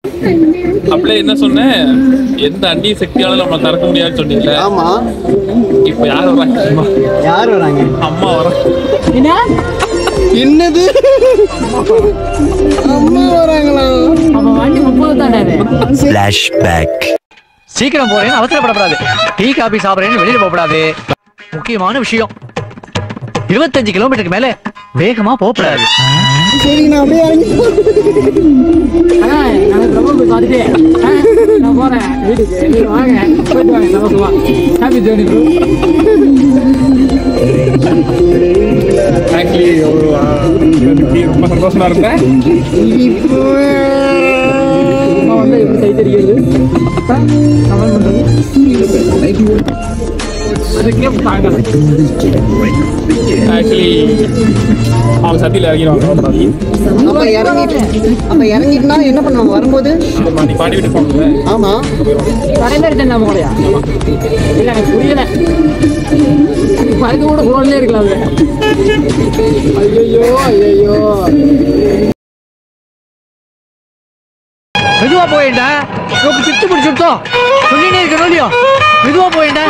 அப்படியே என்ன சொன்னேன், எந்த அந்நிய சக்தியால நம்ம தறக்க முடியாதுன்னு சொன்னீங்கல்ல. ஆமா. இப்ப யார் வராங்க? யார் வராங்க? அம்மா வராங்க. என்னது? அம்மா வராங்களா? ஃபிளாஷ்பேக். சீக்கிரம் போறேன்னு அவசரப்படக்கூடாது. டீ காபி சாப்பிடுறேன்னு வெளியில போகக்கூடாது. முக்கியமான விஷயம், 25 கிலோமீட்டருக்கு மேல வேகமா போகக்கூடாது. சரி, நான் அப்படியே இறங்கி ரொம்ப சந்தோஷமா இருந்தேன். அவங்க சத்தியில இறங்கிடுவாங்க. அப்ப இறங்கிட்டுனா என்ன பண்ணுவாங்க வரும்போது? நீ பாடி விட்டு போங்க. ஆமா, கடையில ரிட்டர்ன் நம்ம கூடயா? இல்ல எனக்கு புரியல. பறக்க கூட போன்ல இருக்கலாம். ஐயோ ஐயோ, மெதுவா போயிட்டா சித்து பிடிச்சுட்டோம். சொல்லினே இருக்கணும் இல்லையோ? மெதுவா போயிட்டா.